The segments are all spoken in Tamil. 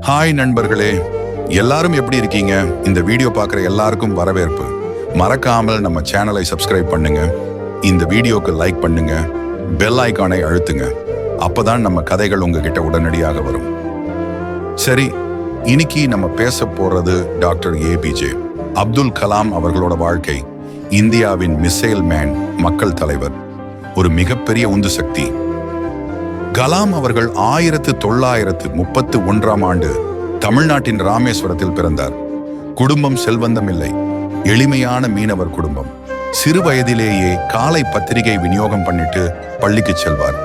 ஹாய் நண்பர்களே, எல்லாரும் எப்படி இருக்கீங்க? இந்த வீடியோ பார்க்குற எல்லாருக்கும் வரவேற்பு. மறக்காமல் நம்ம சேனலை சப்ஸ்கிரைப் பண்ணுங்க, இந்த வீடியோக்கு லைக் பண்ணுங்க, பெல் ஐகானை அழுத்துங்க. அப்பதான் நம்ம கதைகள் உங்ககிட்ட உடனடியாக வரும். சரி, இன்னைக்கு நம்ம பேச போறது டாக்டர் ஏபிஜே அப்துல் கலாம் அவர்களோட வாழ்க்கை. இந்தியாவின் மிசைல் மேன், மக்கள் தலைவர், ஒரு மிகப்பெரிய உந்து சக்தி. கலாம் அவர்கள் 1931 ஆண்டு தமிழ்நாட்டின் ராமேஸ்வரத்தில் பிறந்தார். குடும்பம் செல்வந்தம் இல்லை, எளிமையான மீனவர் குடும்பம். சிறு வயதிலேயே காலை பத்திரிகை விநியோகம் பண்ணிட்டு பள்ளிக்கு செல்வார்.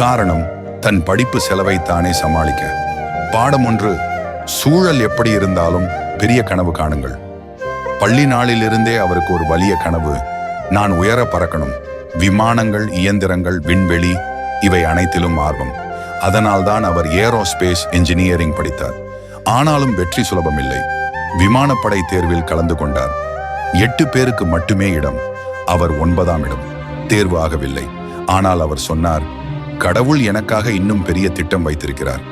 காரணம், தன் படிப்பு செலவை தானே சமாளிக்க. பாடம் ஒன்று, சூழல் எப்படி இருந்தாலும் பெரிய கனவு காணுங்கள். பள்ளி நாளிலிருந்தே அவருக்கு ஒரு வலிய கனவு, நான் உயர பறக்கணும். விமானங்கள், இயந்திரங்கள், விண்வெளி, இவை அனைத்திலும் ஆர்வம். அதனால்தான் அவர் ஏரோஸ்பேஸ் இன்ஜினியரிங் படித்தார். ஆனாலும் வெற்றி சுலபமில்லை. விமானப்படை தேர்வில் கலந்து கொண்டார். 8 பேருக்கு மட்டுமே இடம். அவர் 9ஆம் இடம். தேர்வு ஆகவில்லை. ஆனால் அவர் சொன்னார், கடவுள் எனக்காக இன்னும் பெரிய திட்டம் வைத்திருக்கிறார்.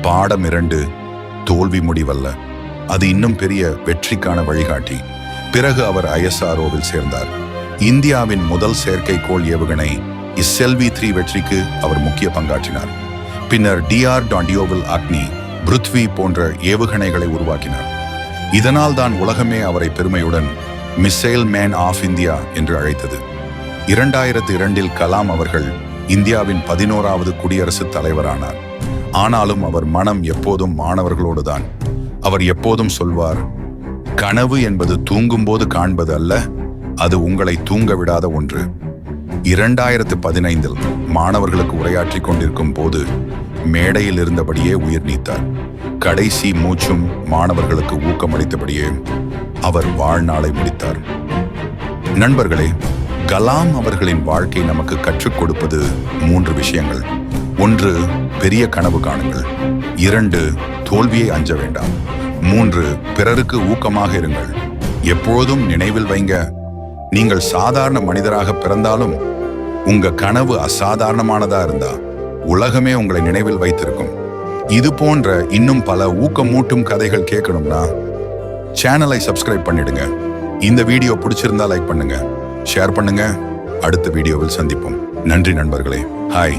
பாடம் 2, தோல்வி முடிவல்ல, அது இன்னும் பெரிய வெற்றிக்கான வழிகாட்டி. பிறகு அவர் ISROவில் சேர்ந்தார். இந்தியாவின் முதல் செயற்கைக்கோள் ஏவுகணை SLV-3 வெற்றிக்கு அவர் முக்கிய பங்காற்றினார். பின்னர் DRDOவில் அக்னி, பிருத்வி போன்ற ஏவுகணைகளை உருவாக்கினார். இதனால் தான் உலகமே அவரை பெருமையுடன் மிசைல் மேன் ஆஃப் இந்தியா என்று அழைத்தது. 2002 கலாம் அவர்கள் இந்தியாவின் 11வது குடியரசுத் தலைவரானார். ஆனாலும் அவர் மனம் எப்போதும் மாணவர்களோடு தான். அவர் எப்போதும் சொல்வார், கனவு என்பது தூங்கும்போது காண்பது அல்ல, அது உங்களை தூங்க விடாத ஒன்று. 2015 மாணவர்களுக்கு உரையாற்றி கொண்டிருக்கும் போது மேடையில் இருந்தபடியே உயிர் நீத்தார். கடைசி மூச்சும் மாணவர்களுக்கு ஊக்கமளித்தபடியே அவர் வாழ்நாளை முடித்தார். நண்பர்களே, கலாம் அவர்களின் வாழ்க்கை நமக்கு கற்றுக் கொடுப்பது 3 விஷயங்கள். 1, பெரிய கனவு காணுங்கள். 2, தோல்வியை அஞ்ச வேண்டாம். 3, பிறருக்கு ஊக்கமாக இருங்கள். எப்போதும் நினைவில் வைங்க, நீங்கள் சாதாரண மனிதராக பிறந்தாலும் உங்க கனவு அசாதாரணமானதா இருந்தா உலகமே உங்களை நினைவில் வைத்திருக்கும். இது போன்ற இன்னும் பல ஊக்கமூட்டும் கதைகள் கேட்கணும்னா சேனலை சப்ஸ்கிரைப் பண்ணிடுங்க. இந்த வீடியோ பிடிச்சிருந்தா லைக் பண்ணுங்க, ஷேர் பண்ணுங்க. அடுத்த வீடியோவில் சந்திப்போம். நன்றி நண்பர்களே. ஹாய்.